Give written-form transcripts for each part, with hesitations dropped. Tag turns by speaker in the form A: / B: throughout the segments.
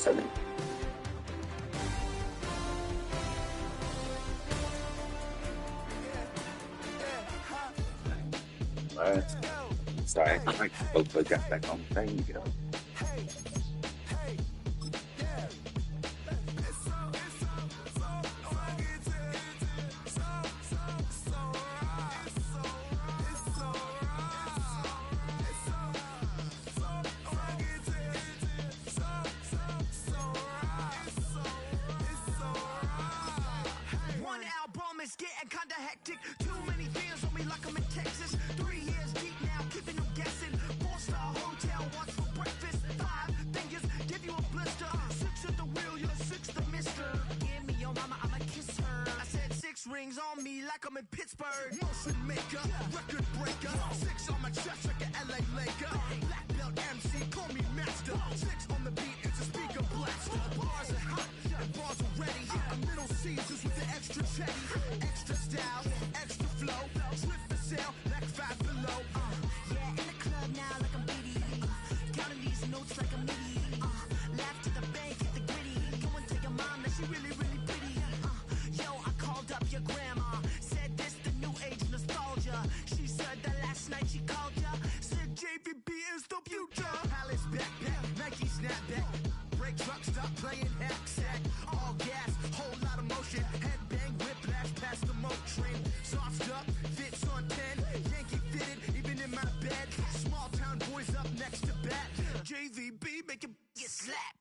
A: Salut. Sorry, I totally got back on. There you go.
B: One album is getting kinda hectic. Too many fans on me like I'm in Texas. 3 years deep now, keeping them guessing. 4-star hotel, what's for breakfast? 5 fingers, give you a blister. 6 at the wheel, you're 6 the mister. Give me your mama, I'ma kiss her. I said 6 rings on me like I'm in Pittsburgh. Motion maker, record breaker. 6 on my chest like an LA Laker. Black belt MC, call me master. 6 on the beat, it's a speaker blast. Bars are hot, and bars are ready. A middle Caesars with the extra chetty. Extra style, extra flow. Slip for sale, like 5 below. Yeah, in the club now like I'm Biddy. Counting these notes like a MIDI. Laugh to the bank, hit the gritty. Go and tell your mom that she really, really pretty. Yo, I called up your grandma. Said this the new age nostalgia. She said that last night she called ya. Said JVB is the future. Palace backpack, Nike snapback. Break truck, stop playing hack sack. All gas, whole lot of motion. Headbang, whiplash, past the moat train. Soft up, fits on 10. Yankee fitted, even in my bed. Small town boys up next to bat. JVB, make it get slapped.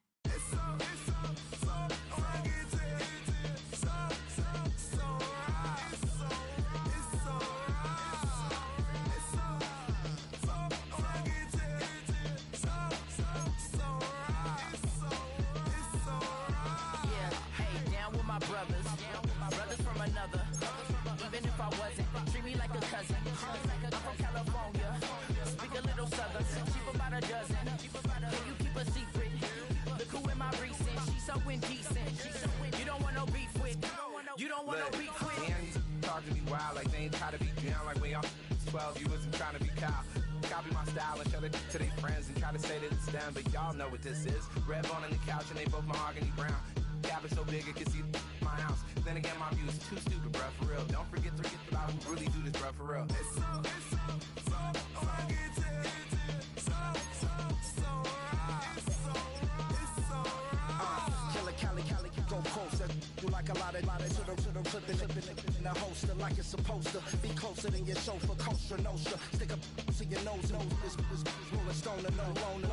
B: Brothers from another. Even if I wasn't, treat me like a cousin. I'm from California, speak a little southern. Cheap about a dozen. Can you keep a secret? Look who in my recent. She's so indecent. You don't want no beef with. You don't want no beef with.
C: Man, these talk to me wild like they ain't try to be down like when y'all 12. You wasn't trying to be Kyle. Copy my style and show it to their friends and try to say that it's them, but y'all know what this is. Red bone on the couch and they both mahogany brown. Cabin so big it can see my house. Then again, my view is too stupid, bruh, for real. Don't forget to get about who really do this, bruh, for real.
B: Killer Cali, go closer. You like a lot of to the clip in the holster like it's supposed to be closer than your chauffeur, Costa Nostra. Stick up to your nose, this rolling stone and no loner.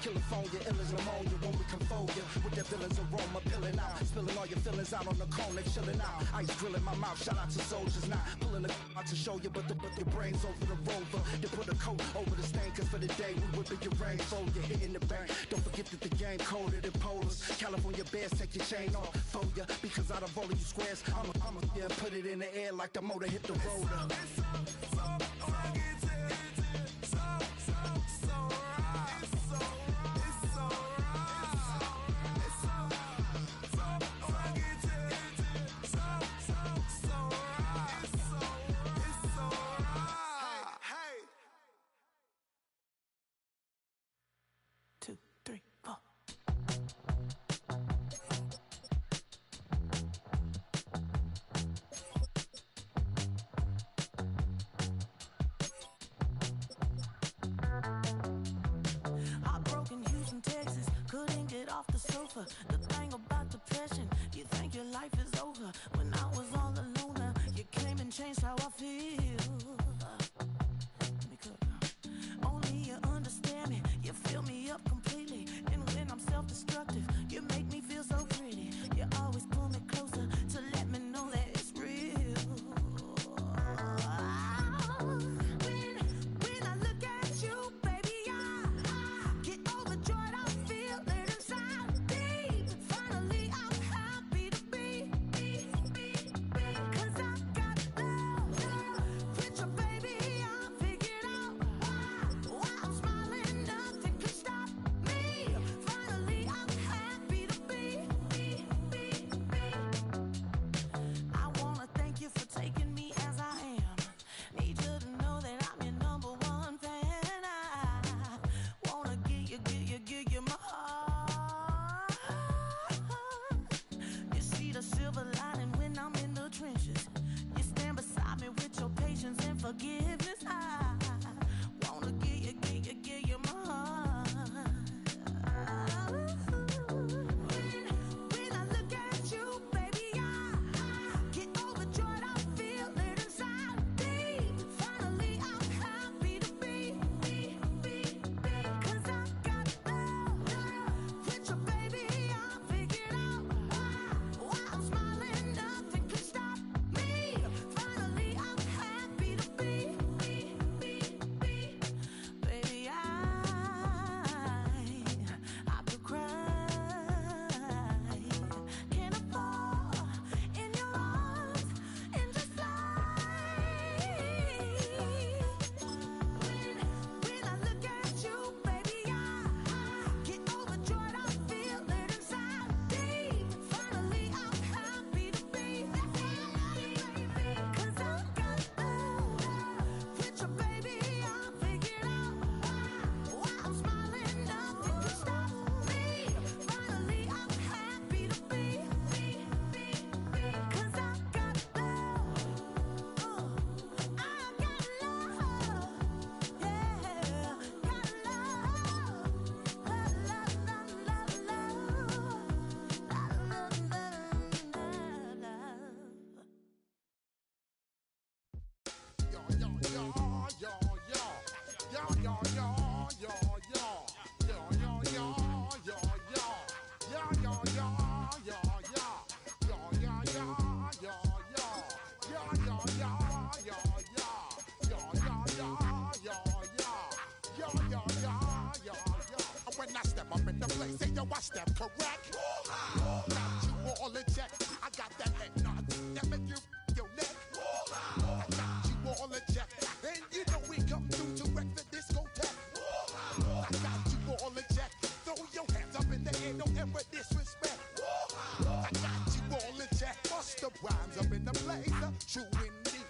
B: California, ill as pneumonia when we confold you with the villain's aroma, pilling out, spilling all your feelings out on the cone, they chilling out. Ice grilling my mouth, shout out to soldiers, not pulling the out to show you, but your brains over the rover. They put a coat over the stain, cause for the day we whipping your rain, fold you hitting the bank. Don't forget that the game coded in polars. California bears, take your chain off for ya, because out of all of you squares, I'ma yeah, put it in the air like the motor hit the roller. The thing about depression, you think your life is over. When I was all alone, you came and changed how I feel. Let me cook. Only you understand me, you fill me up completely. And when I'm self-destructive, you make me feel so pretty. You always pull me closer to let me know that it's real. When I look at you, baby, I get overjoyed. I feel it inside. Finally, I'm happy to be, 'cause I got love When I step up in the place, say yo, I step correct. Got you all in check. I got that head nod that make you your neck. I got you all in check, and you know we come through to wreck the discotheque. I got you all in check. Throw your hands up in the air, don't ever disrespect. I got you all in check. Bust the rhymes up in the place, true indeed.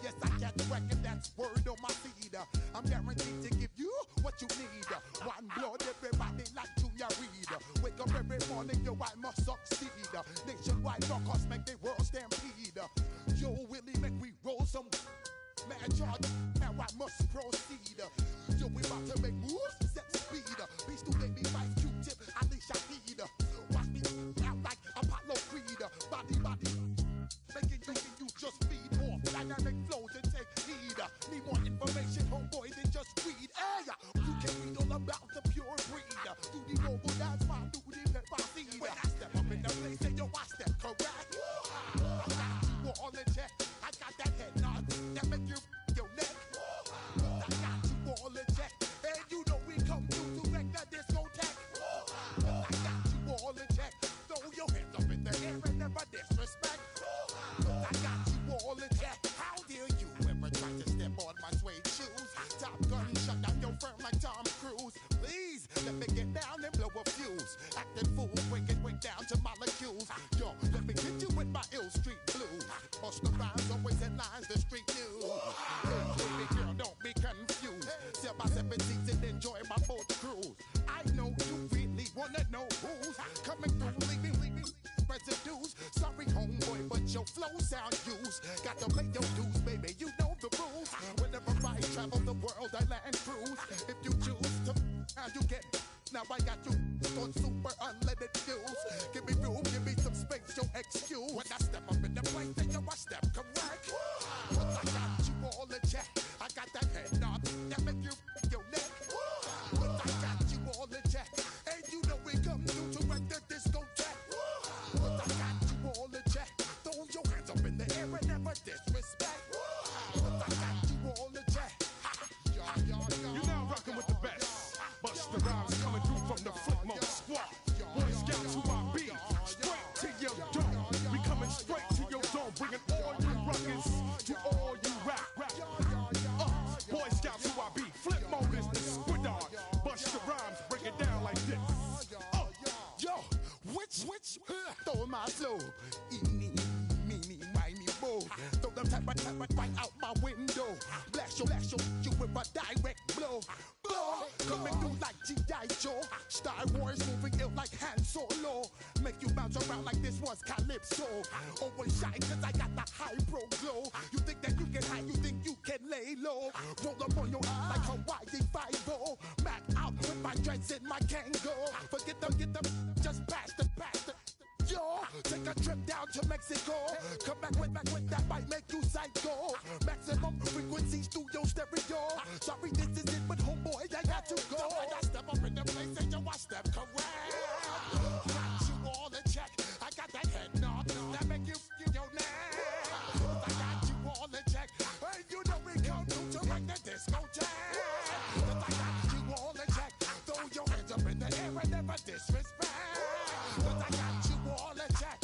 B: Yes, I catch record, that's word on my feed. I'm guaranteed to give you what you need. One blood, everybody like Junior Reed. Wake up every morning, yo, I must succeed. Nationwide rockers make the world stampede. Yo, Willie, make we roll some mad charge. Now I must proceed. Yo, we about to make moves, set speed. Beast to baby, Vice Q-Tip, Ali Shaheed. Watch me out like Apollo Creed. Body, making you just feed off dynamic flows and take heed. Need more information, homeboy, than just read. Hey, you can read all about the pure breed. Do the noble dance, my do the pepper seed. When I step up in the place, say yo, I step correct. I got you all in check. I got that head nod that make you your neck. I got you all in check, and you know we come through to wreck the discotheque. I got you all in check. Throw your hands up in the air and never disrespect. I got you all in check. How dare you ever try to step on my suede shoes? Top Gun shut down your firm like Tom Cruise. Please let me get down and blow a fuse. Acting fool, breaking way down to molecules. Yo, let me hit you with my ill street blues. Bust the rhymes, always in lines, the street news. Hey, baby girl, don't be confused. Step by 17 and enjoy my boat cruise. I know you really wanna know who's coming through, leaving residues. Sorry, homeboy, but your flow sound used. Got to pay your dues, baby, you know the rules. Whenever I travel the world, I land cruise. If you choose to, how you get. Now I got you on super unleaded fuels. Give me room, give me some space, your excuse. When I step up in the place, then yo, I step correct. But I got you all in check. I got that head nod that make you your neck. But I got you all in check, and you know we come through to wreck the discotheque. But I got you all in check. Throw your hands up in the air and never disrespect. But I got you all in check.
D: You're now rocking with the best. Bust the rhymes coming through from the Footmode Squad. Boy Scouts who I be. Straight to your dome. We coming straight to your dome. Bringing all you ruckus to all you rap. Boy Scouts who I be. Flip mode is the squid on. Bust the rhymes, break it down like this.
B: Yo, which stole my flow? Eeny, meeny, miny, mo. Throw them type right out my window. Blast you with a direct blow. Coming through like G.I. Joe. Star Wars moving ill like Han Solo. Make you bounce around like this was Calypso. Always shine cause I got the high pro glow. You think that you can hide, you think you can lay low. Roll up on your ass like Hawaii 5-0. Mac out with my dreads in my Kango. Forget them, get them, just pass the. Yo, take a trip down to Mexico. Come back with that might make you psycho. Maximum frequency studio stereo. Sorry, this is it, but homeboy, I got to go. When I step up in the place, and yo, I step correct. Got you all in check. I got that head nod that make you your neck. I got you all in check. And you know we come through to wreck the discotheque. I got you all in check. Throw your hands up in the air and never disrespect. But I got you all in check.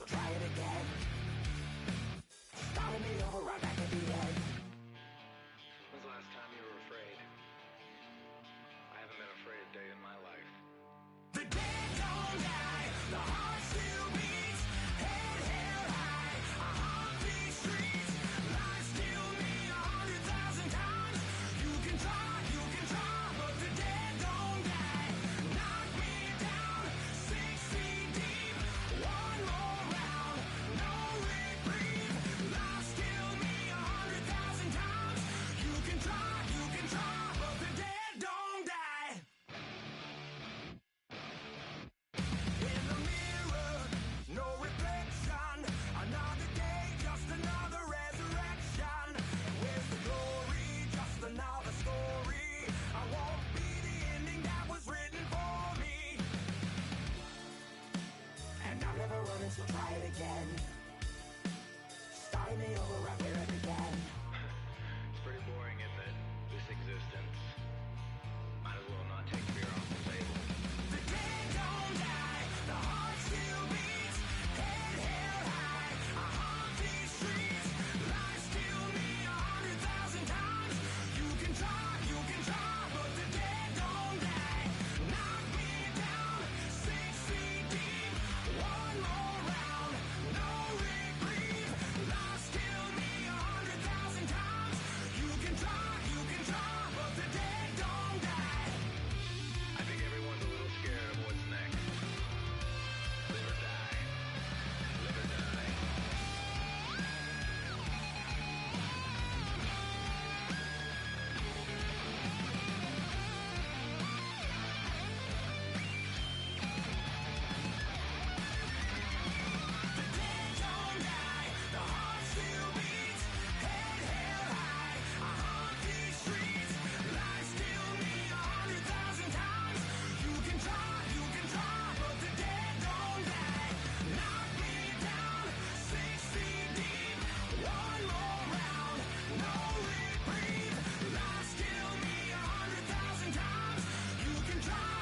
B: Try it again. Starting me over right back at the end.
C: When's the last time you
B: so try it again. Starting me over, I'm here again.
E: It's pretty boring, isn't it? This existence. Might as well not take fear off the table.
B: The dead don't die, the heart still beats. Head held high, I haunt these streets. Lies kill me 100,000 times. You can try, but the dead don't die. Knock me down, 6 feet deep. One more round, no reprieve. Lies kill me 100,000 times. You can try, but the dead don't die.
E: I think everyone's a little scared of what's next. Live or die. Live or die.
B: Don't die, the heart still beats. Head held high, I haunt these streets. Lies kill me 100,000 times. You can try, but the dead don't die. Knock me down, 6 feet deep. One more round, no reprieve. Lies kill me 100,000 times. You can try,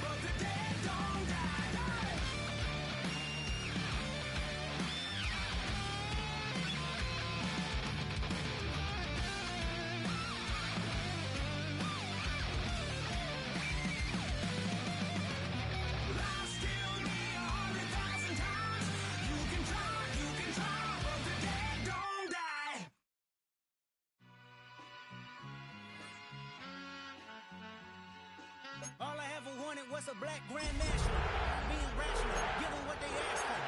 B: but the dead don't die. Lies kill me 100,000 times. You can try, but the dead don't die.
F: All I ever wanted was a black Grand National. Being rational, giving what they ask for.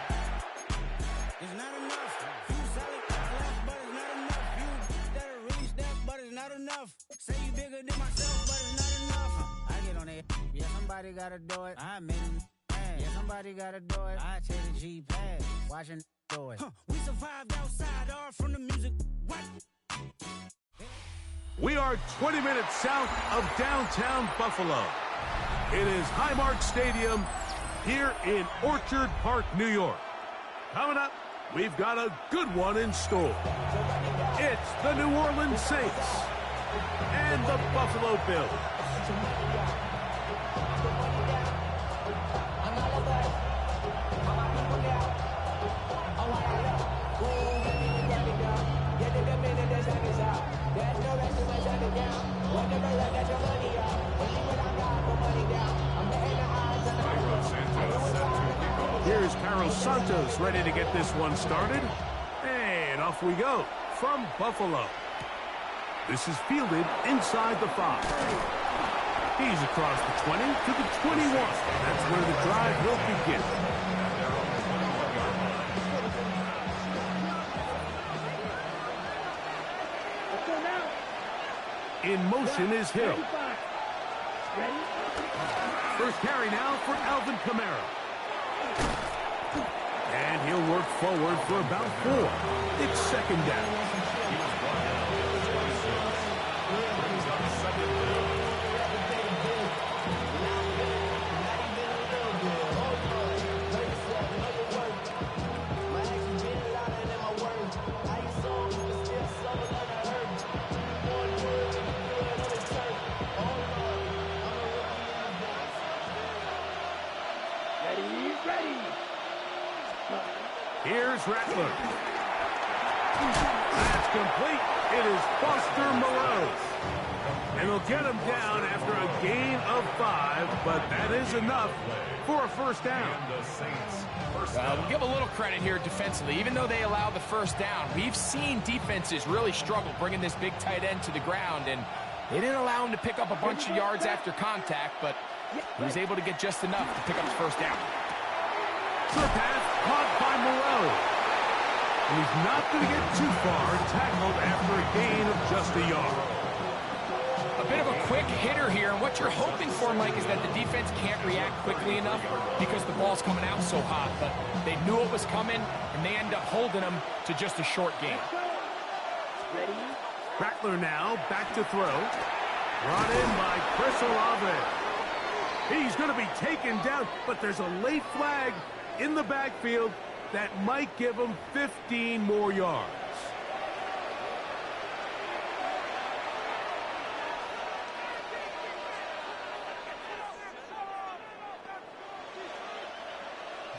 F: It's not enough. You solid left, but it's not enough. You that are really step, but it's not enough. Say you bigger than myself, but it's not enough. I get on it. Yeah, somebody gotta do it. I made it. Yeah, somebody gotta do it. I take the G-Pad, watching do it. We survived outside, all from the music. What?
G: We are 20 minutes south of downtown Buffalo. It is Highmark Stadium here in Orchard Park, New York. Coming up, we've got a good one in store. It's the New Orleans Saints and the Buffalo Bills. Here's Carlos Santos ready to get this one started. And off we go from Buffalo. This is fielded inside the 5. He's across the 20 to the 21. That's where the drive will begin. In motion is Hill. First carry now for Alvin Kamara. And he'll work forward for about 4. It's second down. Here's Rattler. That's complete. It is Foster Moreau. And he'll get him down after a gain of 5, but that is enough for a first down.
H: We'll give a little credit here defensively. Even though they allow the first down, we've seen defenses really struggle bringing this big tight end to the ground, and they didn't allow him to pick up a bunch of yards after contact, but he was able to get just enough to pick up his first down.
G: Short pass caught by Moreau. And he's not going to get too far, tackled after a gain of just a yard.
H: A bit of a quick hitter here, and what you're hoping for, Mike, is that the defense can't react quickly enough because the ball's coming out so hot, but they knew it was coming, and they end up holding them to just a short gain.
G: Rattler now back to throw. Brought in by Chris Olave. He's going to be taken down, but there's a late flag. in the backfield that might give him 15 more yards.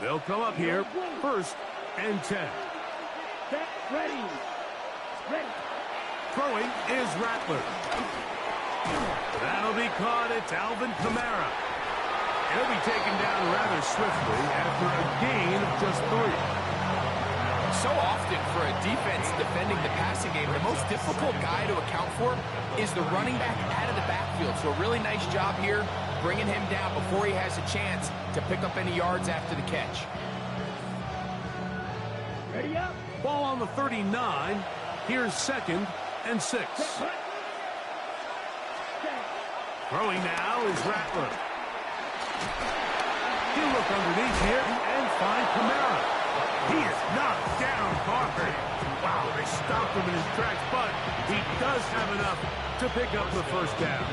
G: They'll come up here, 1st and 10.
I: Set, ready. Ready.
G: Throwing is Rattler. That'll be caught. It's Alvin Kamara. He'll be taken down rather swiftly after a gain of just 3.
H: So often for a defense defending the passing game, the most difficult guy to account for is the running back out of the backfield. So a really nice job here bringing him down before he has a chance to pick up any yards after the catch.
I: Ready up.
G: Ball on the 39. Here's 2nd and 6. Throwing now is Rattler. He'll look underneath here and find Kamara. He is knocked down hard. Wow, they stopped him in his tracks, but he does have enough to pick up the 1st down.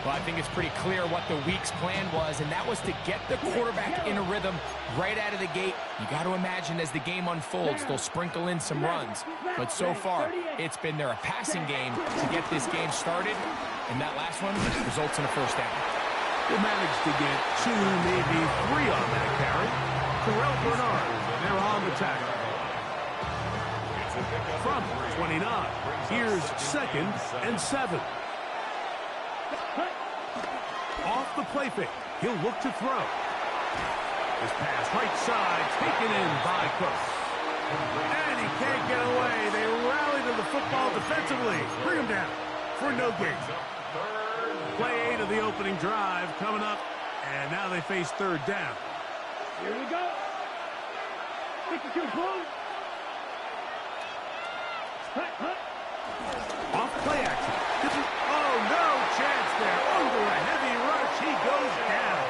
H: Well, I think it's pretty clear what the week's plan was, and that was to get the quarterback in a rhythm right out of the gate. You got to imagine as the game unfolds, they'll sprinkle in some runs. But so far, it's been a passing game to get this game started, and that last one results in a 1st down.
G: They managed to get 2, maybe 3 on that carry. Terrell Bernard, they're on the tackle. From 29, here's 2nd and 7. Off the play fake, he'll look to throw. His pass right side, taken in by Cook. And he can't get away. They rally to the football defensively. Bring him down for no gain. Play 8 of the opening drive coming up, and now they face 3rd down.
I: Here we go. 52 boom.
G: Off play action. Oh, no chance there. Under a heavy rush, he goes down.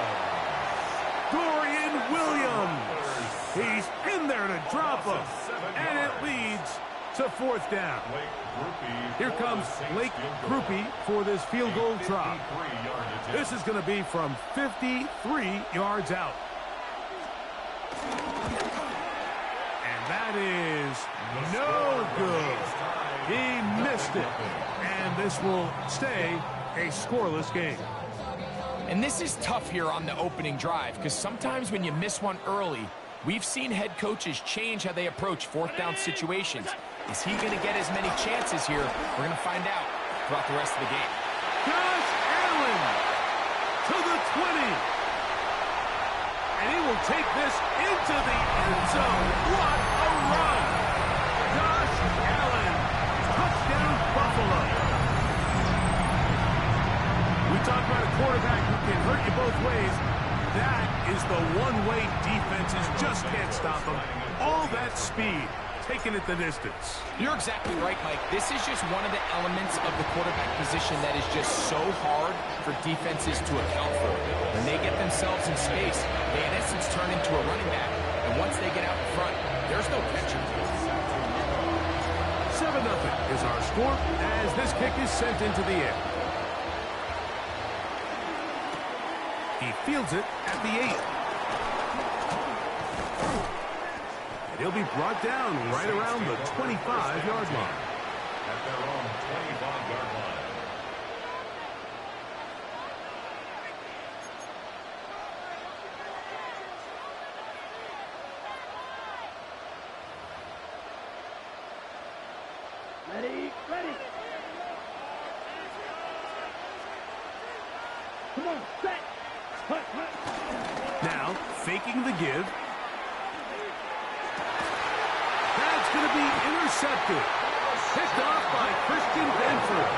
G: Dorian Williams. He's in there to drop him. And it leads to 4th down. Here comes Blake Grupe for this field goal try. This is going to be from 53 yards out. And that is no good. He missed it. And this will stay a scoreless game.
H: And this is tough here on the opening drive, because sometimes when you miss one early, we've seen head coaches change how they approach 4th down situations. Is he going to get as many chances here? We're going to find out throughout the rest of the game.
G: Josh Allen to the 20. And he will take this into the end zone. What a run! Josh Allen, touchdown Buffalo. We talk about a quarterback who can hurt you both ways. That is the one-way defenses just can't stop him. All that speed, taking it the distance.
H: You're exactly right, Mike. This is just one of the elements of the quarterback position that is just so hard for defenses to account for. When they get themselves in space, they in essence turn into a running back. And once they get out in front, there's no catching.
G: 7-0 is our score as this kick is sent into the air. He fields it at the 8. And he'll be brought down right around the 25-yard line.
D: At their own 25-yard line.
I: Ready, ready. Come on, set. Hut, hut.
G: Now, faking the give. That's going to be intercepted. Picked off by Christian Benford.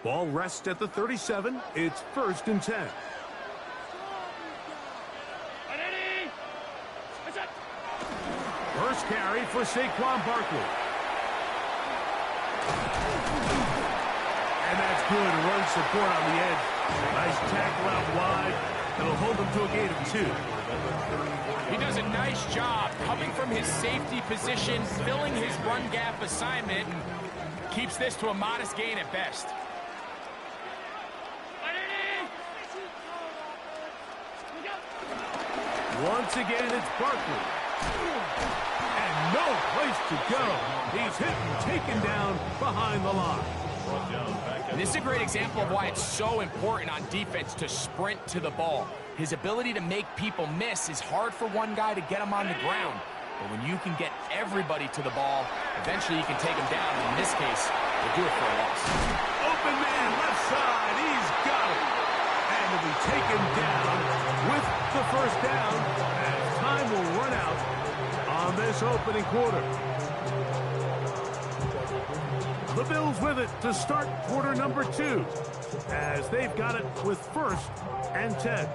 G: Ball rests at the 37. It's 1st and 10. First carry for Saquon Barkley. And that's good run support on the edge. Nice tackle out wide. It'll hold them to a gain of 2.
H: He does a nice job coming from his safety position, filling his run gap assignment, and keeps this to a modest gain at best.
G: Once again, it's Barkley. And no place to go. He's hit and taken down behind the line.
H: And this is a great example of why it's so important on defense to sprint to the ball. His ability to make people miss is hard for one guy to get him on the ground. But when you can get everybody to the ball, eventually you can take him down. And in this case, they do it for a loss.
G: Open man, left side. He's got it. And he'll be taken down with the first down as time will run out on this opening quarter. The Bills with it to start quarter number 2 as they've got it with 1st and 10.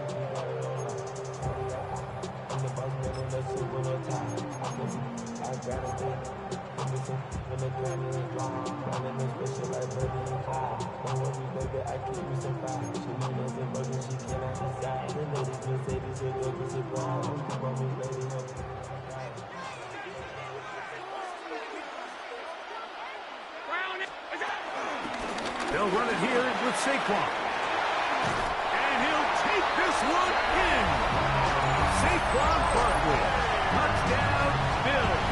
G: They'll run it here with Saquon. And he'll take this one in. Saquon Barkley. Touchdown, Bills.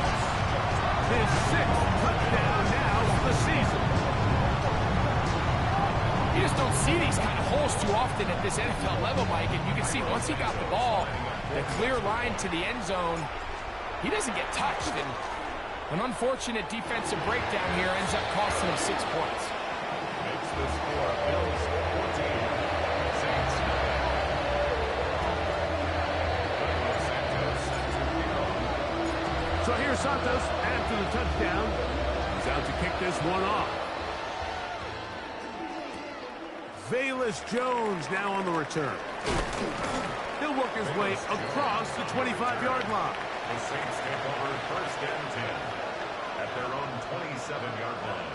G: His 6th touchdown now for the season.
H: You just don't see these kind of holes too often at this NFL level, Mike. And you can see once he got the ball, the clear line to the end zone, he doesn't get touched. And an unfortunate defensive breakdown here ends up costing him 6 points.
D: Makes the score Bills 14, Saints 9.
G: So here's Santos after the touchdown. He's out to kick this one off. Velus Jones now on the return. He'll work his way across the 25-yard line.
D: The Saints take over 1st and 10 at their own 27-yard line.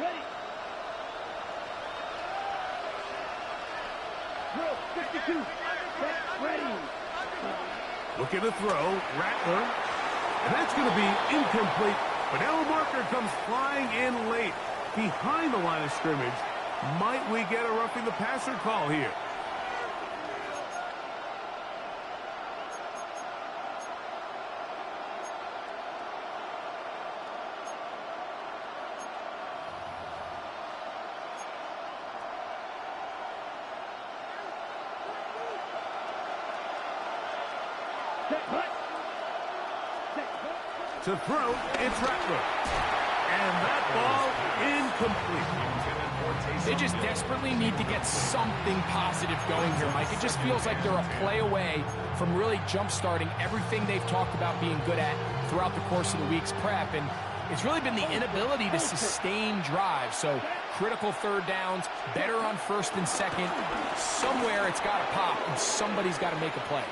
I: Ready. Drill 52. Set. Ready.
G: Looking to throw, Rattler. And that's going to be incomplete. But now a marker comes flying in late behind the line of scrimmage. Might we get a roughing the passer call here? To throw, it's Rattler. And that ball incomplete.
H: They just desperately need to get something positive going here, Mike. It just feels like they're a play away from really jump-starting everything they've talked about being good at throughout the course of the week's prep. And it's really been the inability to sustain drives. So critical 3rd downs, better on 1st and 2nd. Somewhere it's got to pop, and somebody's got to make a play.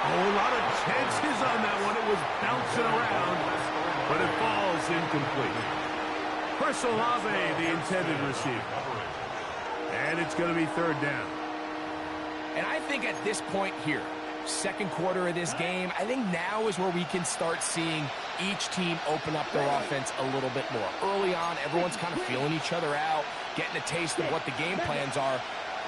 G: A whole lot of chances on that one. It was bouncing around, but it falls incomplete. Chris Olave, the intended receiver. And it's going to be 3rd down.
H: And I think at this point here, 2nd quarter of this game, I think now is where we can start seeing each team open up their offense a little bit more. Early on, everyone's kind of feeling each other out, getting a taste of what the game plans are.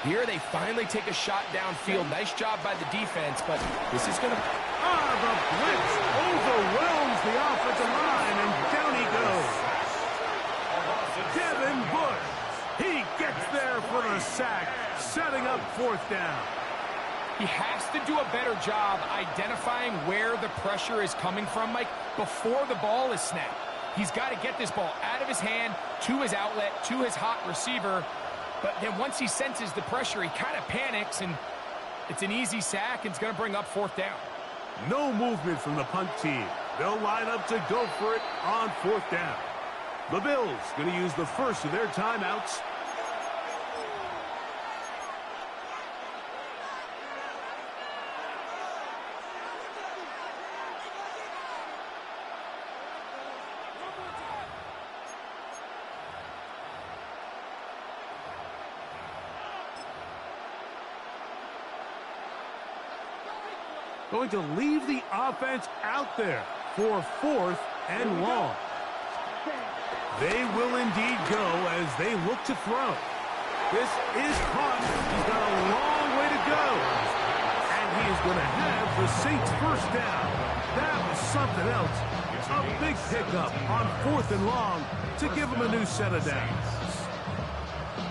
H: Here they finally take a shot downfield. Nice job by the defense, but this is going to...
G: The blitz overwhelms the offensive line, and down he goes. Devin Bush. He gets there for the sack, setting up 4th down.
H: He has to do a better job identifying where the pressure is coming from, Mike, before the ball is snapped. He's got to get this ball out of his hand, to his outlet, to his hot receiver. But then once he senses the pressure, he kind of panics, and it's an easy sack, and it's going to bring up 4th down.
G: No movement from the punt team. They'll line up to go for it on 4th down. The Bills going to use the first of their timeouts. going to leave the offense out there for 4th and long. They will indeed go as they look to throw. This is caught. He's got a long way to go. And he is going to have the Saints first down. That was something else. A big pickup on 4th and long to give him a new set of downs.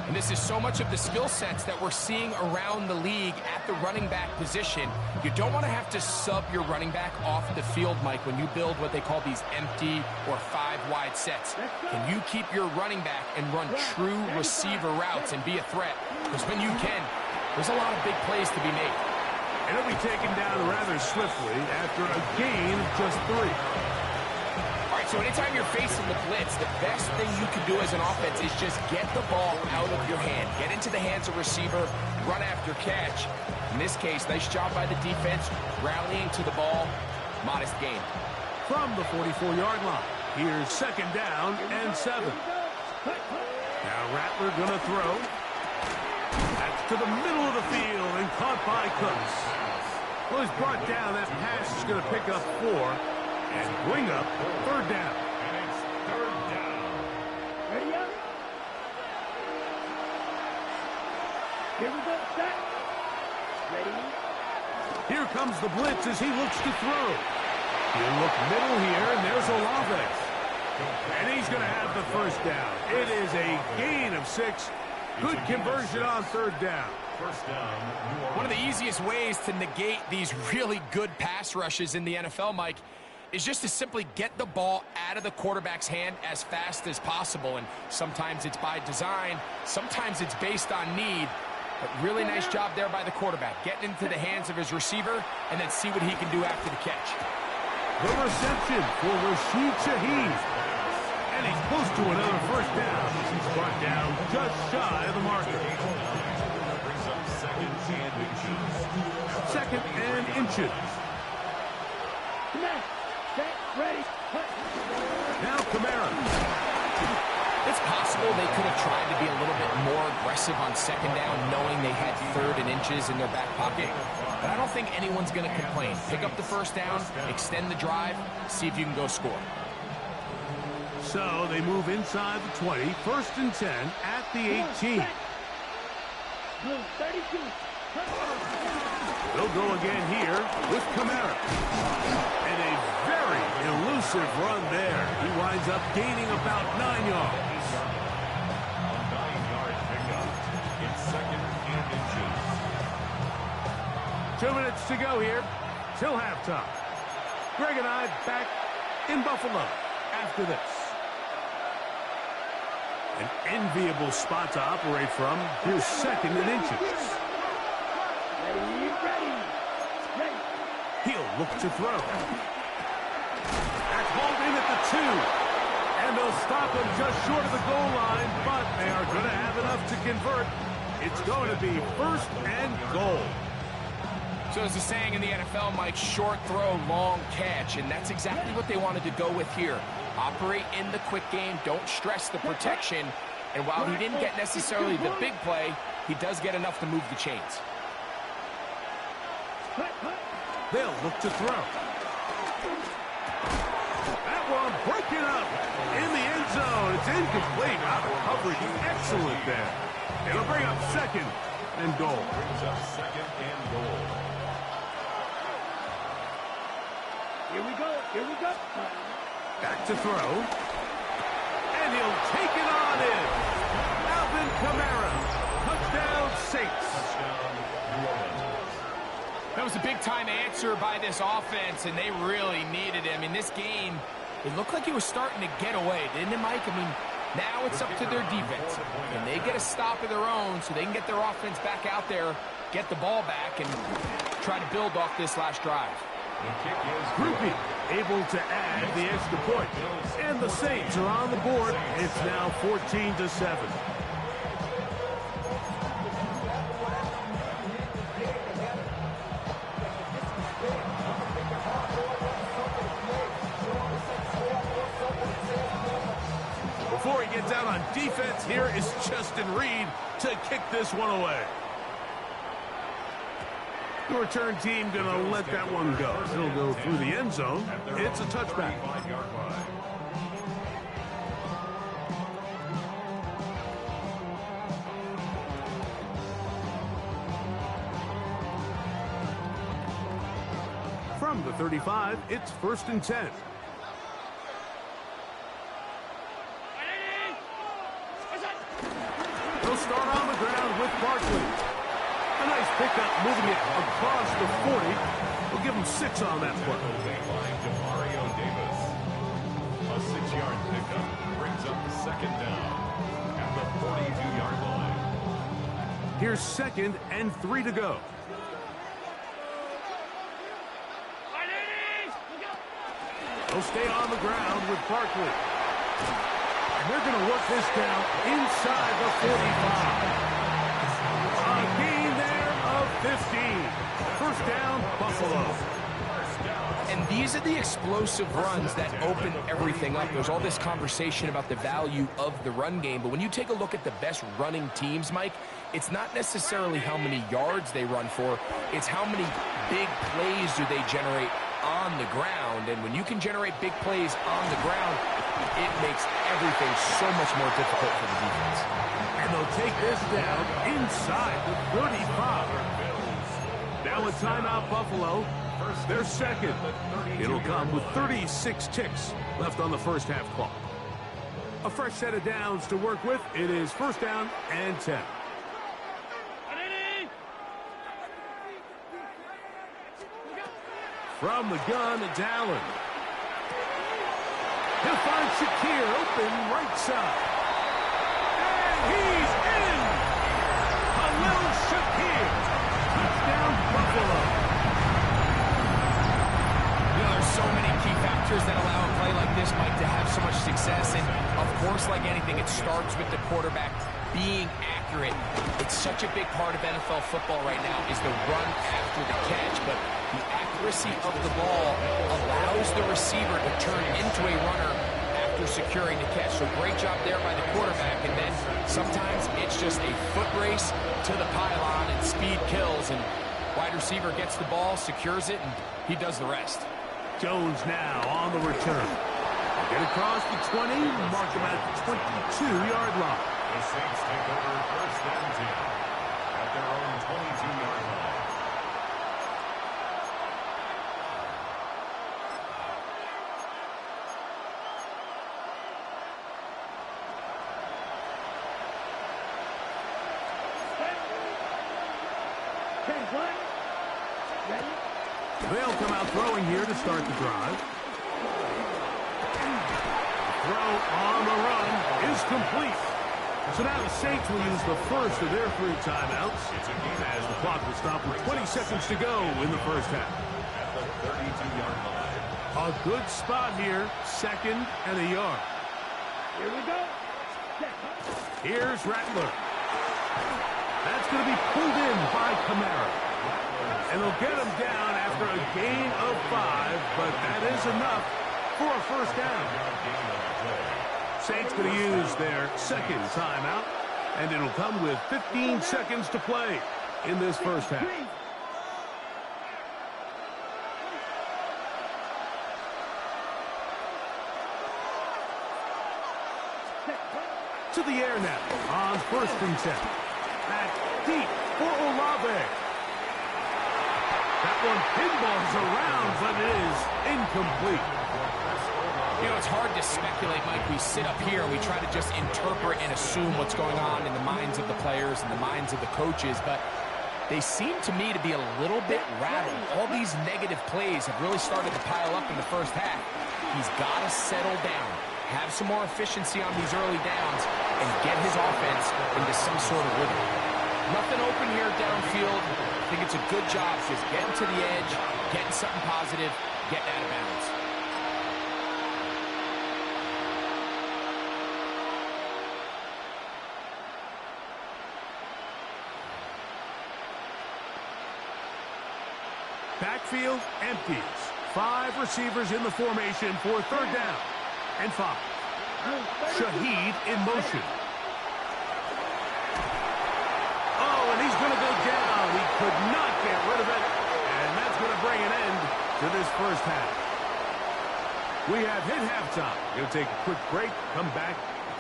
H: And this is so much of the skill sets that we're seeing around the league at the running back position. You don't want to have to sub your running back off the field, Mike, when you build what they call these empty or 5-wide sets. Can you keep your running back and run true receiver routes and be a threat? Because when you can, there's a lot of big plays to be made.
G: And he'll be taken down rather swiftly after a gain of just 3.
H: So anytime you're facing the blitz, the best thing you can do as an offense is just get the ball out of your hand. Get into the hands of receiver, run after catch. In this case, nice job by the defense, rallying to the ball. Modest gain.
G: From the 44-yard line, here's 2nd down and 7. Now Rattler going to throw. That's to the middle of the field and caught by Cooks. Well, he's brought down. That pass is going to pick up 4. And bring up 3rd down.
D: And it's 3rd down.
I: Ready up. Here we go. Set. Ready.
G: Here comes the blitz as he looks to throw. You look middle here, and there's Olave. And he's going to have the first down. It is a gain of 6. Good conversion on 3rd down.
D: First down.
H: One of the easiest ways to negate these really good pass rushes in the NFL, Mike, is just to simply get the ball out of the quarterback's hand as fast as possible. And sometimes it's by design, sometimes it's based on need. But really nice job there by the quarterback, getting into the hands of his receiver and then see what he can do after the catch.
G: The reception for Rashid Shaheed. And he's close to another first down. He's brought down just shy of the marker.
D: Brings up 2nd and inches.
G: 2nd and inches.
I: Set. Ready.
G: Now Kamara.
H: It's possible they could have tried to be a little bit more aggressive on 2nd down, knowing they had 3rd and inches in their back pocket. But I don't think anyone's going to complain. Pick up the first down, extend the drive, see if you can go score.
G: So they move inside the 20, 1st and 10 at the 18.
I: Blue 32.
G: They'll go again here with Kamara. And a very elusive run there. He winds up gaining about 9 yards.
D: A 9-yard pickup. It's 2nd and inches.
G: 2 minutes to go here till halftime. Greg and I back in Buffalo after this. An enviable spot to operate from. Here's 2nd and inches.
I: Ready.
G: He'll look to throw. That's hauled in at the 2. And they'll stop him just short of the goal line, but they are going to have enough to convert. It's going to be 1st and goal.
H: So as the saying in the NFL, Mike, short throw, long catch, and that's exactly what they wanted to go with here. Operate in the quick game, don't stress the protection, and while he didn't get necessarily the big play, he does get enough to move the chains.
G: They'll look to throw. That one broken up in the end zone. It's incomplete. Out of coverage. Excellent there. It'll bring up 2nd and goal.
D: Brings up 2nd and goal.
I: Here we go.
G: Back to throw. And he'll take it on in. Alvin Kamara. Touchdown, Saints.
D: Touchdown, New Orleans.
H: That was a big-time answer by this offense, and they really needed him. In this game, it looked like he was starting to get away, didn't it, Mike? I mean, now it's up to their defense. And they get a stop of their own so they can get their offense back out there, get the ball back, and try to build off this last drive.
G: Groupie able to add the extra point. And the Saints are on the board. It's now 14-7. Before he gets out on defense, here is Justin Reed to kick this one away. The return team going to let that one go. It'll go through the end zone. It's a touchback. From the 35, it's 1st and 10. They'll start on the ground with Barkley. A nice pickup, moving it across the 40. We'll give him 6 on that play.
D: Demario Davis. A 6-yard pickup brings up 2nd down at the 42-yard line.
G: Here's 2nd and 3 to go. They'll stay on the ground with Barkley. And they're going to work this down inside the 45. A gain there of 15. 1st down, Buffalo.
H: And these are the explosive runs that open everything up. There's all this conversation about the value of the run game, but when you take a look at the best running teams, Mike, it's not necessarily how many yards they run for, it's how many big plays do they generate on the ground. And when you can generate big plays on the ground, it makes everything so much more difficult for the defense.
G: And they'll take this down inside the 35. Now a timeout, Buffalo. Their 2nd. It'll come with 36 ticks left on the first half clock. A fresh set of downs to work with. It is 1st down and 10. From the gun, it's Allen. He'll find Shakir open right side. And he's in! Khalil Shakir. Touchdown, Buffalo.
H: You know, there's so many key factors that allow a play like this, Mike, to have so much success. And, of course, like anything, it starts with the quarterback being accurate. It's such a big part of NFL football right now is the run after the catch. But the accuracy of the ball allows the receiver to turn into a runner after securing the catch. So great job there by the quarterback. And then sometimes it's just a foot race to the pylon and speed kills. And wide receiver gets the ball, secures it, and he does the rest.
G: Jones now on the return. Get across the 20, mark him at the 22-yard line.
D: The Saints take over 1st and 10 at their own 22-yard line.
G: They'll come out throwing here to start the drive. Throw on the run is complete. So now the Saints will use the first of their 3 timeouts as the clock will stop with 20 seconds to go in the first half.
D: At the 32-yard line.
G: A good spot here, 2nd and a yard.
I: Here we go.
G: Here's Rattler. That's going to be pulled in by Kamara. And they'll get him down after a gain of 5, but that is enough for a 1st down. Saints going to use their 2nd timeout, and it'll come with 15 seconds to play in this first half. To the air now on 1st and 10. Back deep for Olave. That one pinballs around, but it is incomplete.
H: You know, it's hard to speculate, Mike. We sit up here and we try to just interpret and assume what's going on in the minds of the players and the minds of the coaches, but they seem to me to be a little bit rattled. All these negative plays have really started to pile up in the first half. He's got to settle down, have some more efficiency on these early downs, and get his offense into some sort of rhythm. Nothing open here downfield. I think it's a good job just getting to the edge, getting something positive, getting out of bounds.
G: Backfield empties. 5 receivers in the formation for 3rd down and 5. Shaheed in motion. Oh, and he's going to go down. He could not get rid of it. to this first half. We have hit halftime. We'll take a quick break, come back,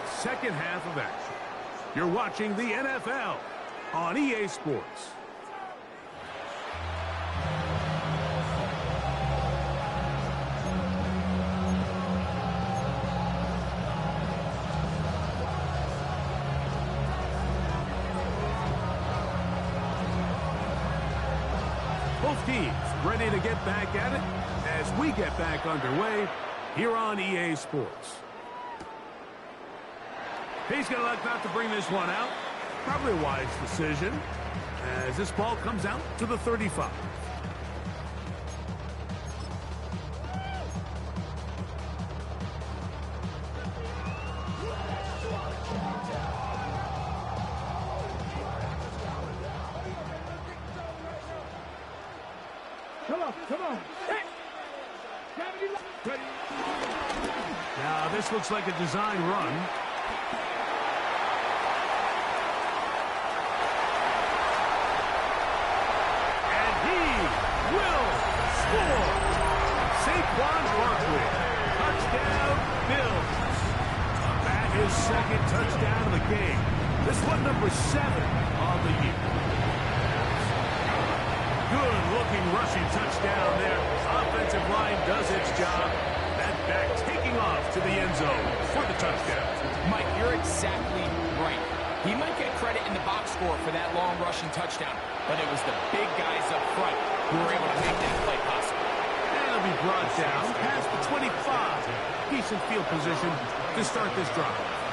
G: second half of action. You're watching the NFL on EA Sports. Both teams ready to get back at it as we get back underway here on EA Sports. He's going to look not to bring this one out. Probably a wise decision as this ball comes out to the 35.
I: Come on.
G: Now, this looks like a design run. And he will score. Saquon Barkley. Touchdown, Bills. That is second touchdown of the game. This one number 7 on the year. Good-looking rushing touchdown there. Offensive line does its job. That back taking off to the end zone for the touchdown.
H: Mike, you're exactly right. He might get credit in the box score for that long rushing touchdown, but it was the big guys up front who were able to make that play possible.
G: And it'll be brought down past the 25. Decent field position to start this drive.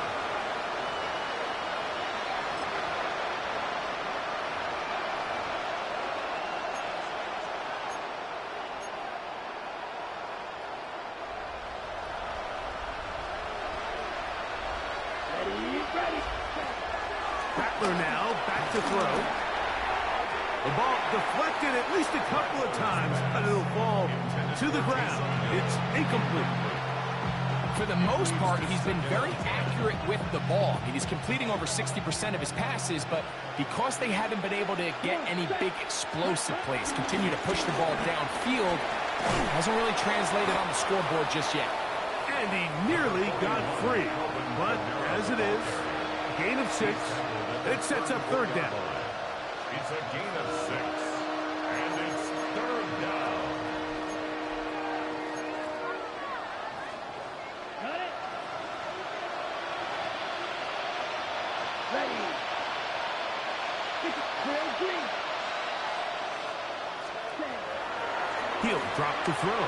G: Rattler now back to throw. The ball deflected at least a couple of times, but it'll fall to the ground. It's incomplete.
H: For the most part, he's been very accurate with the ball. I mean, he's completing over 60% of his passes, but because they haven't been able to get any big explosive plays, continue to push the ball downfield, hasn't really translated on the scoreboard just yet.
G: And he nearly got free. But as it is, gain of 6. It sets up third down.
D: It's a gain of 6, and it's third down.
I: Got it. Ready. Green.
G: He'll drop to throw.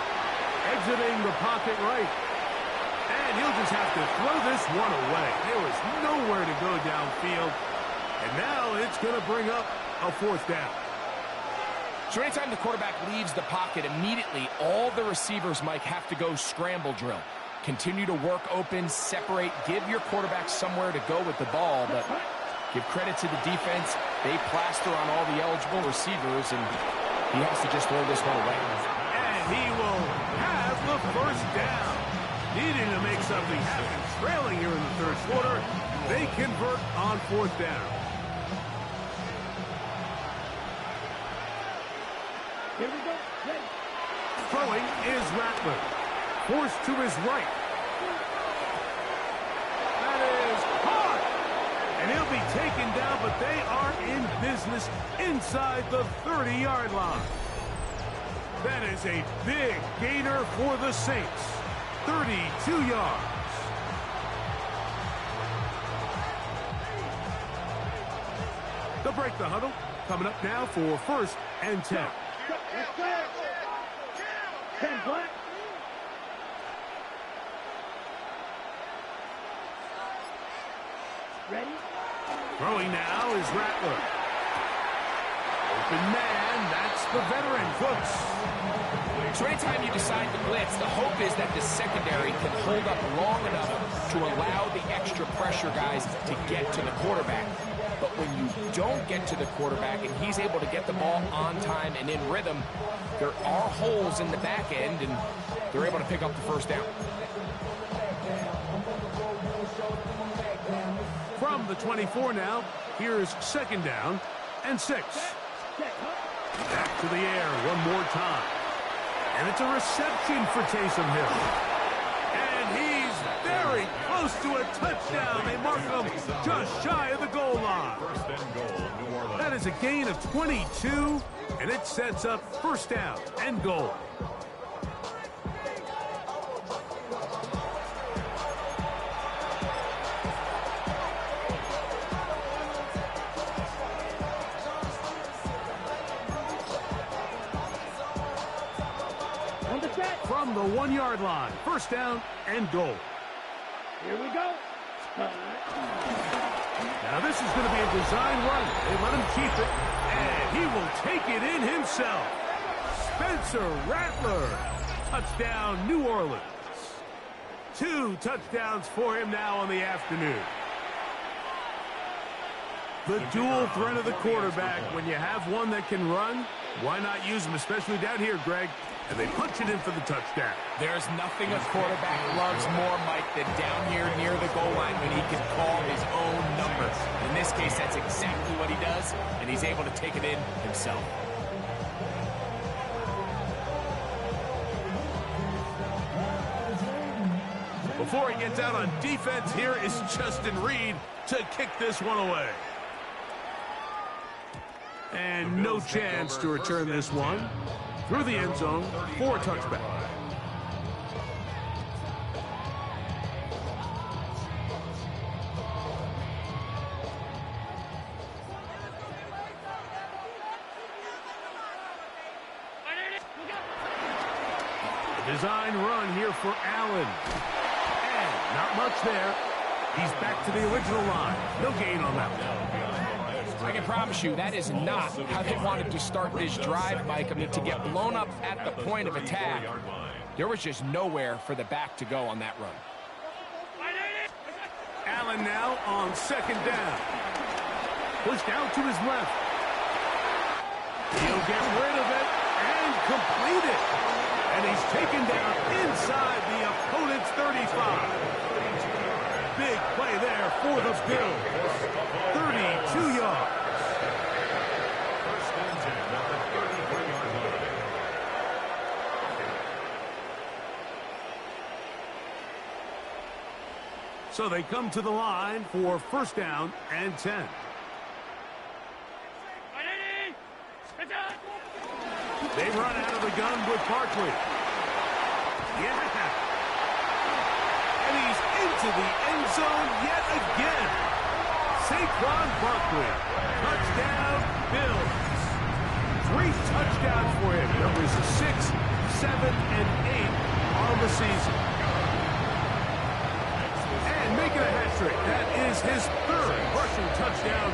G: Exiting the pocket right. And he'll just have to throw this one away. There was nowhere to go downfield. And now it's going to bring up a fourth down.
H: So anytime the quarterback leaves the pocket, immediately all the receivers, Mike, have to go scramble drill. Continue to work open, separate, give your quarterback somewhere to go with the ball. But give credit to the defense. They plaster on all the eligible receivers, and he has to just throw this one away.
G: And he will have the first down. Needing to make something happen. Trailing here in the third quarter. They convert on fourth down.
I: Here we go. Ready.
G: Throwing is Rattler. Forced to his right. That is caught. And he'll be taken down, but they are in business inside the 30-yard line. That is a big gainer for the Saints. 32 yards. They'll break the huddle. Coming up now for first and 10.
I: Let's go. 10 black. Ready?
G: Throwing now is Rattler. Open man, that's the veteran, Cooks.
H: So anytime you decide to blitz, the hope is that the secondary can hold up long enough to allow the extra pressure guys to get to the quarterback. But when you don't get to the quarterback and he's able to get the ball on time and in rhythm, there are holes in the back end, and they're able to pick up the first down.
G: From the 24 now, here's second down and 6. Back to the air one more time. And it's a reception for Taysom Hill. And he's very close to a touchdown. They mark him just shy of the goal line. That is a gain of 22, and it sets up first down and goal. From the 1-yard line, first down and goal.
I: Here we go.
G: Now this is going to be a design run. They let him keep it, and he will take it in himself. Spencer Rattler, touchdown New Orleans. 2 touchdowns for him now on the afternoon. The dual threat of the quarterback. When you have one that can run, why not use him, especially down here, Greg? And they punch it in for the touchdown.
H: There's nothing a quarterback loves more, Mike, than down here near the goal line when he can call his own number. In this case, that's exactly what he does, and he's able to take it in himself.
G: Before he gets out on defense, here is Justin Reed to kick this one away. And no chance to return this one through the end zone for a touchback. A design run here for Allen. And not much there. He's back to the original line. No gain on that one.
H: I can promise you that is not how they wanted to start this drive, Mike. I mean, to get blown up at the point of attack, there was just nowhere for the back to go on that run.
G: Allen now on second down. Pushed out to his left. He'll get rid of it and complete it. And he's taken down inside the opponent's 35. Big play there for the Bills. 32 yards. So they come to the line for first down and 10. They run out of the gun with Barkley. Yeah. And he's into the end zone yet again. Saquon Barkley. Touchdown, Bills. 3 touchdowns for him. Numbers 6, 7, and 8 on the season. And making a hat trick. That is his 3rd rushing touchdown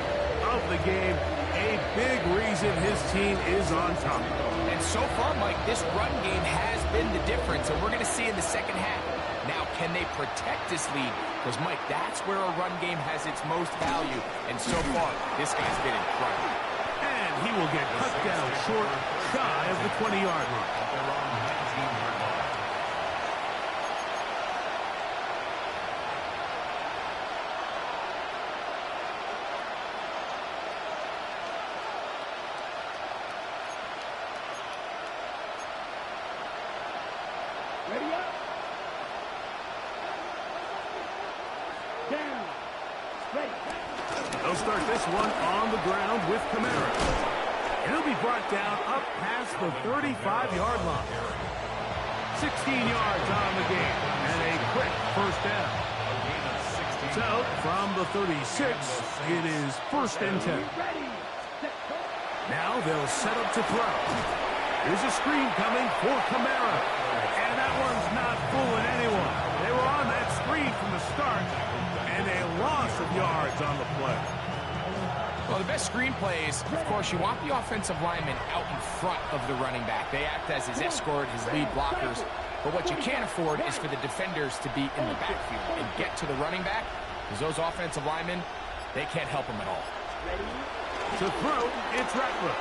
G: of the game. A big reason his team is on top.
H: And so far, Mike, this run game has been the difference, and we're going to see in the second half. Now, can they protect this lead? Because, Mike, that's where a run game has its most value. And so far, this guy's been incredible.
G: And he will get cut down short, shy of the 20-yard line.
I: Ready up. Down. Straight.
G: They'll start this one on the ground with Kamara. And he'll be brought down up past the 35-yard line. 16 yards on the game and a quick first down. So from the 36, it is first and 10. Now they'll set up to throw. Here's a screen coming for Kamara. And that one's not fooling anyone. They were on that screen from the start. And a loss of yards on the play.
H: Well, the best screen plays, of course, you want the offensive lineman out in front of the running back. They act as his escort, his lead blockers. But what you can't afford is for the defenders to be in the backfield and get to the running back, because those offensive linemen, they can't help him at all.
G: To throw, it's Rattler.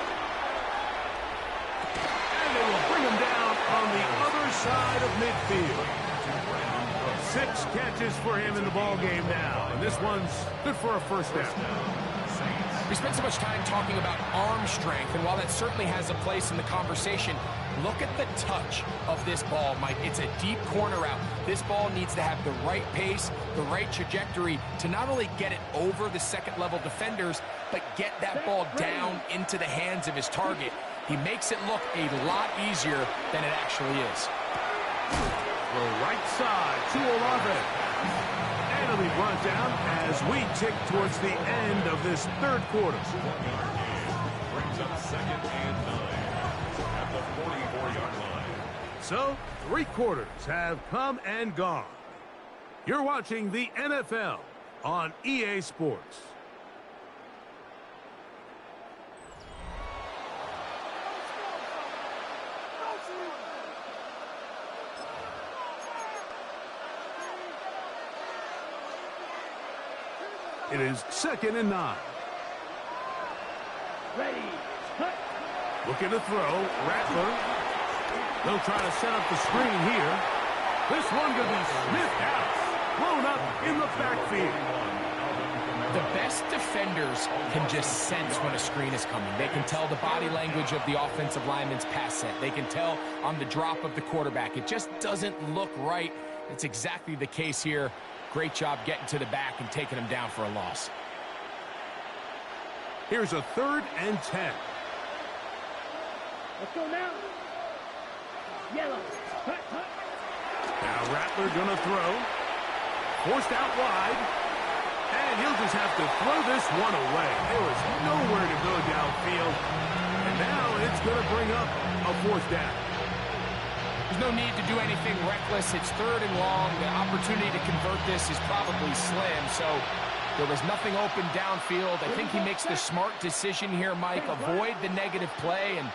G: And they will bring him down on the other side of midfield. 6 catches for him in the ball game now. And this one's good for a first down.
H: We spent so much time talking about arm strength, and while that certainly has a place in the conversation, look at the touch of this ball, Mike. It's a deep corner route. This ball needs to have the right pace, the right trajectory to not only get it over the second-level defenders, but get that ball down into the hands of his target. He makes it look a lot easier than it actually is.
G: The right side to Olave. And it'll be brought down as we tick towards the end of this third quarter.
D: Brings up 2nd and 9 at the 44-yard line.
G: So, 3 quarters have come and gone. You're watching the NFL on EA Sports. It is 2nd and 9.
I: Ready. Cut.
G: Looking to throw. Rattler. They'll try to set up the screen here. This one going to be sniffed out. Blown up in the backfield.
H: The best defenders can just sense when a screen is coming. They can tell the body language of the offensive lineman's pass set. They can tell on the drop of the quarterback. It just doesn't look right. It's exactly the case here. Great job getting to the back and taking him down for a loss.
G: Here's a 3rd and 10.
I: Let's go now. Yellow. Cut.
G: Now Rattler going to throw. Forced out wide. And he'll just have to throw this one away. There was nowhere to go downfield. And now it's going to bring up a 4th down.
H: There's no need to do anything reckless. It's 3rd and long. The opportunity to convert this is probably slim. So there was nothing open downfield. I think he makes the smart decision here, Mike. Avoid the negative play and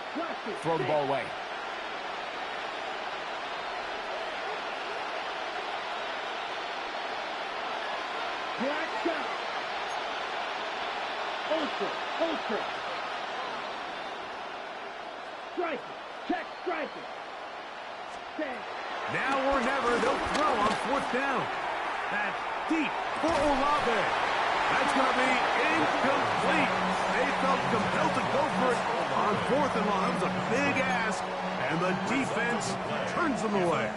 H: throw the ball away.
I: Black shot. Ultra. Strike it. Check strike it.
G: Now or never, they'll throw on 4th down. That's deep for Olave. That's going to be incomplete. They felt compelled to go for it on 4th and long. That was a big ask, and the defense turns them away.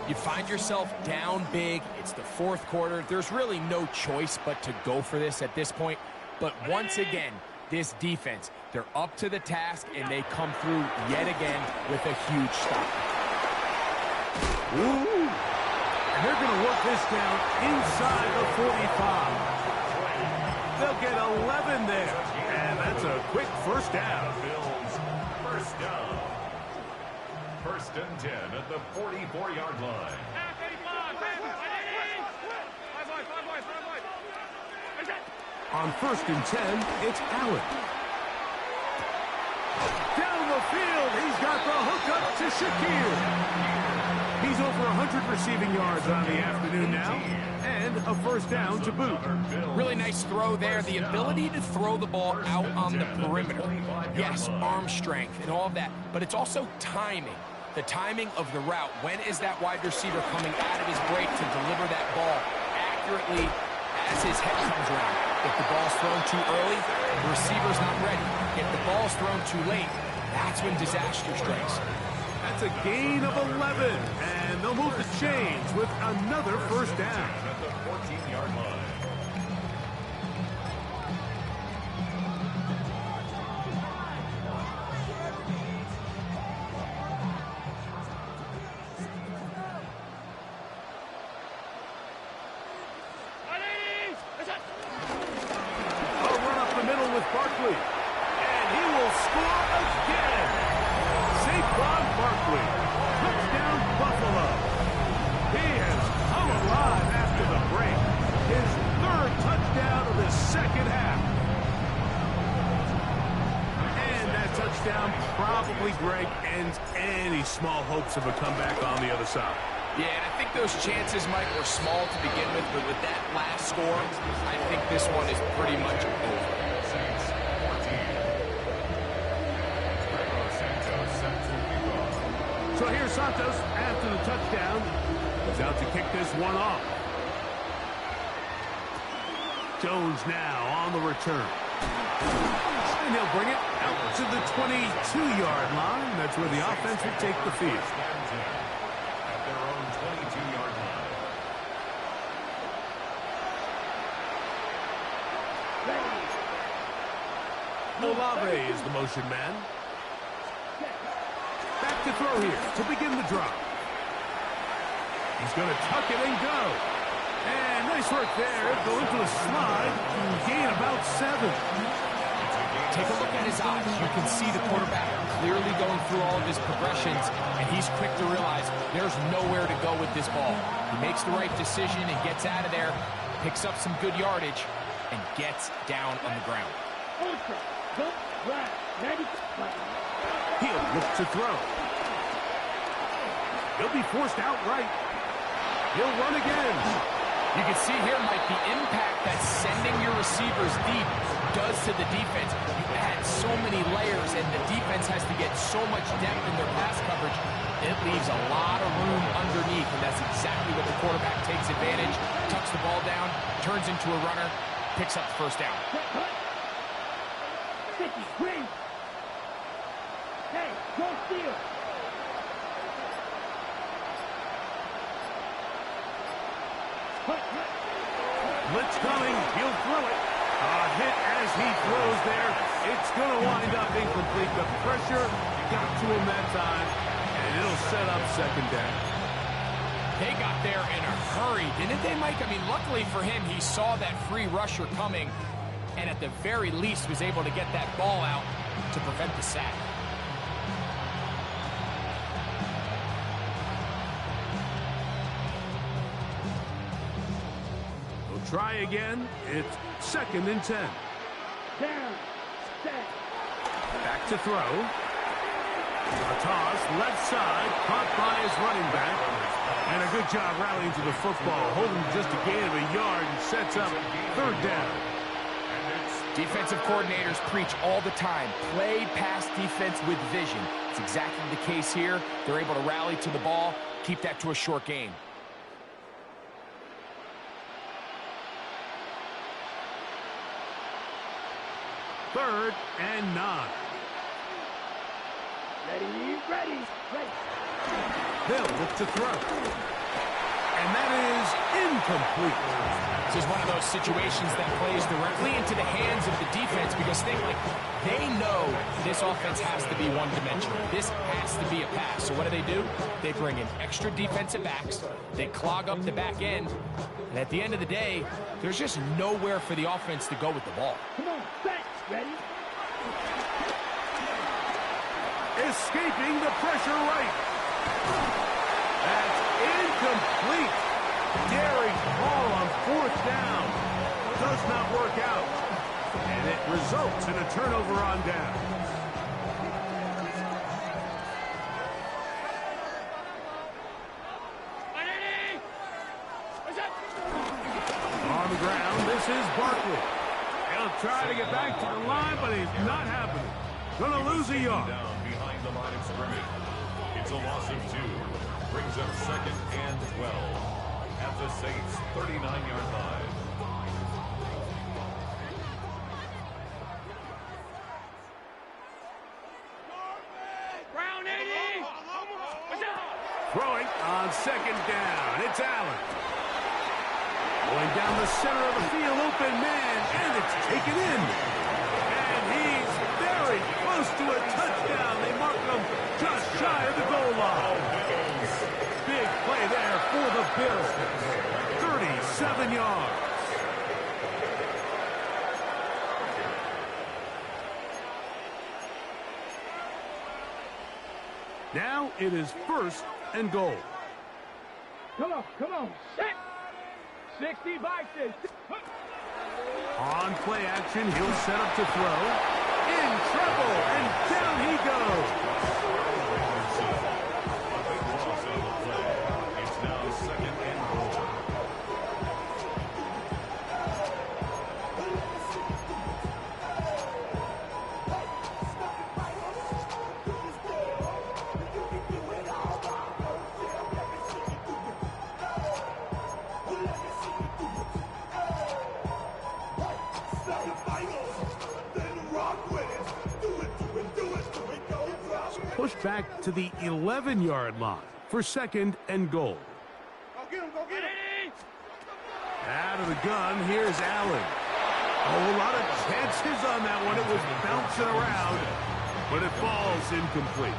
H: You find yourself down big. It's the 4th quarter. There's really no choice but to go for this at this point. But once again, this defense, they're up to the task, and they come through yet again with a huge stop.
G: Ooh. And they're going to work this down inside the 45. They'll get 11 there. And that's a quick 1st down.
D: Bills, 1st down. 1st and 10 at the 44-yard line.
G: On 1st and 10, it's Allen. Down the field, he's got the hook up to Shakir. He's over 100 receiving yards on the afternoon now, and a 1st down to boot.
H: Really nice throw there. The ability to throw the ball out on the perimeter. Yes, arm strength and all of that, but it's also timing. The timing of the route. When is that wide receiver coming out of his break to deliver that ball accurately as his head comes around? If the ball's thrown too early, the receiver's not ready. If the ball's thrown too late, that's when disaster strikes.
G: That's a gain of 11, and they'll move the chains with another 1st down.
D: At the 14-yard line.
G: Barkley, and he will score again. Saquon Barkley, touchdown Buffalo. He has come alive after the break. His 3rd touchdown of the 2nd half. And that touchdown probably, Greg, ends any small hopes of a comeback on the other side.
H: Yeah, and I think those chances, Mike, were small to begin with, but with that last score, I think this one is pretty much over.
G: So here's Santos after the touchdown. He's out to kick this one off. Jones now on the return. And he'll bring it out to the 22-yard line. That's where the offense will take the field.
D: At their own 22-yard line.
G: Olave is the motion man. Back to throw here to begin the drop. He's going to tuck it and go. And nice work there. Go into a slide. Gain about 7.
H: Take a look at his eyes. You can see the quarterback clearly going through all of his progressions, and he's quick to realize there's nowhere to go with this ball. He makes the right decision and gets out of there, picks up some good yardage, and gets down on the ground.
G: He'll look to throw. He'll be forced outright. He'll run again.
H: You can see here, Mike, the impact that sending your receivers deep does to the defense. You add so many layers, and the defense has to get so much depth in their pass coverage. It leaves a lot of room underneath, and that's exactly what the quarterback takes advantage. Tucks the ball down, turns into a runner, picks up the first down.
I: Hey, don't steal.
G: Blitz coming. He'll throw it. A hit as he throws there. It's going to wind up incomplete. The pressure got to him that time, and it'll set up second down.
H: They got there in a hurry, didn't they, Mike? I mean, luckily for him, he saw that free rusher coming, and at the very least was able to get that ball out to prevent the sack.
G: Try again. It's 2nd and 10.
I: Down. Set.
G: Back to throw. A toss, left side, caught by his running back. And a good job rallying to the football, holding just a gain of a yard and sets up 3rd down.
H: Defensive coordinators preach all the time, play pass defense with vision. It's exactly the case here. They're able to rally to the ball, keep that to a short gain.
G: Third and 9.
I: Ready.
G: They'll look to throw. And that is incomplete.
H: This is one of those situations that plays directly into the hands of the defense because they know this offense has to be one-dimensional. This has to be a pass. So what do? They bring in extra defensive backs. They clog up the back end. And at the end of the day, there's just nowhere for the offense to go with the ball.
I: Come on, set. Ready?
G: Escaping the pressure right. That's incomplete. Daring Hall on 4th down. Does not work out. And it results in a turnover on down. On the ground, this is Barkley. He'll try to get back to the line, but he's not happening. Gonna lose a yard.
D: Down behind the line of scrimmage. It's a loss of 2. Brings up 2nd and 12. At the Saints' 39-yard line.
I: Brown 80.
G: Throwing on 2nd down. It's Allen. Going down the center of the field, open man, and it's taken in. And he's very close to a touchdown. They mark him just shy of the goal line. Big play there for the Bills. 37 yards. Now it is 1st and goal.
I: Come on. Set. 60 boxes.
G: On play action, he'll set up to throw. In trouble, and down he goes.
D: It's now 2nd and goal.
G: pushed back to the 11-yard line for 2nd and goal.
I: Go get him, go get him.
G: Out of the gun, here's Allen. Oh, a lot of chances on that one. It was bouncing around, but it falls incomplete.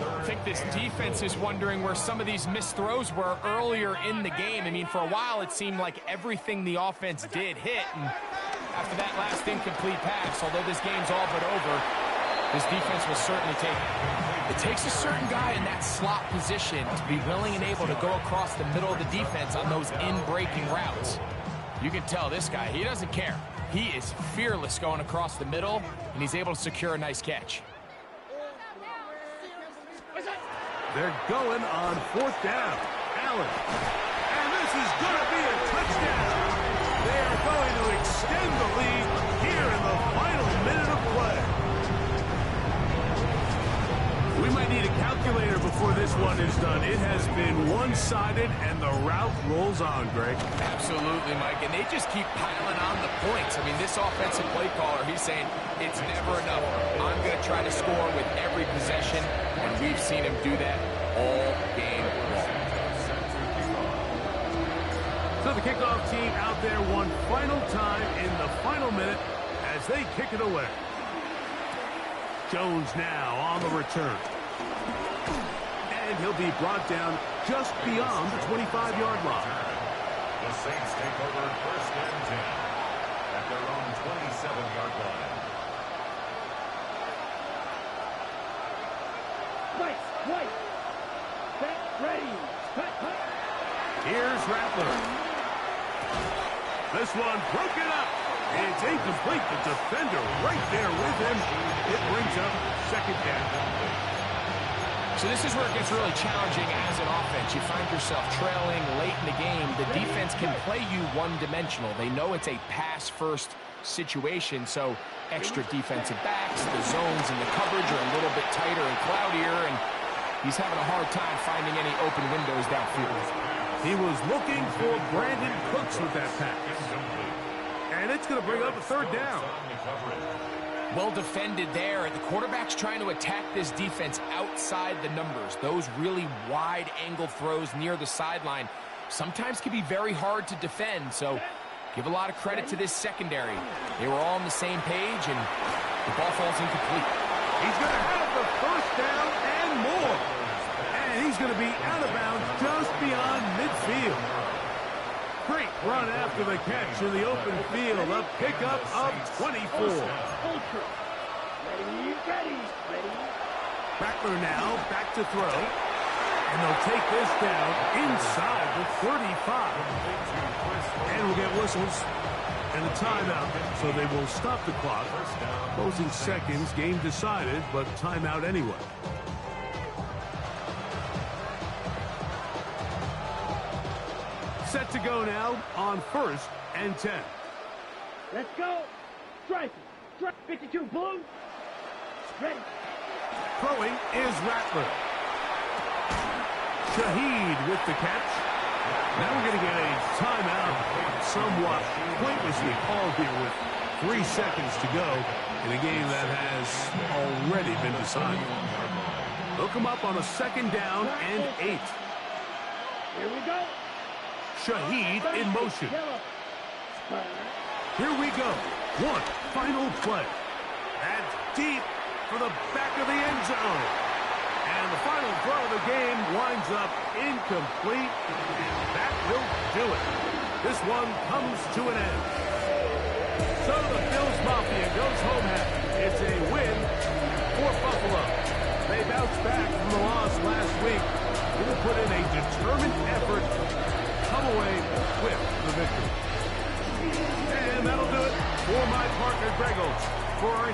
H: I think this defense is wondering where some of these missed throws were earlier in the game. I mean, for a while, it seemed like everything the offense did hit. And after that last incomplete pass, although this game's all but over, this defense will certainly take it. It takes a certain guy in that slot position to be willing and able to go across the middle of the defense on those in-breaking routes. You can tell this guy, he doesn't care. He is fearless going across the middle, and he's able to secure a nice catch.
G: They're going on 4th down. Allen. And this is going to be a touchdown. They are going to extend the lead here in the final minute of play. We might need a calculator before this one is done. It has been one-sided, and the route rolls on, Greg.
H: Absolutely, Mike, and they just keep piling on the points. I mean, this offensive play caller, he's saying it's never enough. I'm going to try to score with every possession, and we've seen him do that all game long.
G: So the kickoff team out there one final time in the final minute as they kick it away. Jones now on the return. And he'll be brought down just beyond the 25-yard line.
J: The Saints take over 1st and 10 at their own 27-yard line.
I: White. Set, ready. Cut.
G: Here's Rattler. This one broken up. It's incomplete. The defender right there with him. It brings up 2nd down.
H: So this is where it gets really challenging as an offense. You find yourself trailing late in the game. The defense can play you one-dimensional. They know it's a pass-first situation, so extra defensive backs, the zones and the coverage are a little bit tighter and cloudier, and he's having a hard time finding any open windows downfield.
G: He was looking for Brandon Cooks with that pass. And it's going to bring up a 3rd down.
H: Well defended there. The quarterback's trying to attack this defense outside the numbers. Those really wide angle throws near the sideline sometimes can be very hard to defend. So give a lot of credit to this secondary. They were all on the same page, and the ball falls incomplete.
G: He's going to have the 1st down and more. And he's going to be out of bounds just beyond midfield. Great run after the catch in the open field. A pickup of 24.
I: Ready.
G: Rattler now back to throw. And they'll take this down inside the 35. And we'll get whistles and a timeout. So they will stop the clock. Closing seconds, game decided, but timeout anyway. Set to go now on 1st and 10.
I: Let's go. Strike. 52, blue. Ready.
G: Throwing is Rattler. Shaheed with the catch. Now we're going to get a timeout, somewhat pointlessly called here with 3 seconds to go in a game that has already been decided. They'll come up on a 2nd down and 8.
I: Here we go.
G: Shaheed in motion. Here we go. One final play. That's deep for the back of the end zone. And the final throw of the game winds up incomplete. That will do it. This one comes to an end. So the Bills Mafia goes home happy. It's a win for Buffalo. They bounced back from the loss last week. They will put in a determined effort, come away with the victory. And that'll do it for my partner, Greg Olson. For our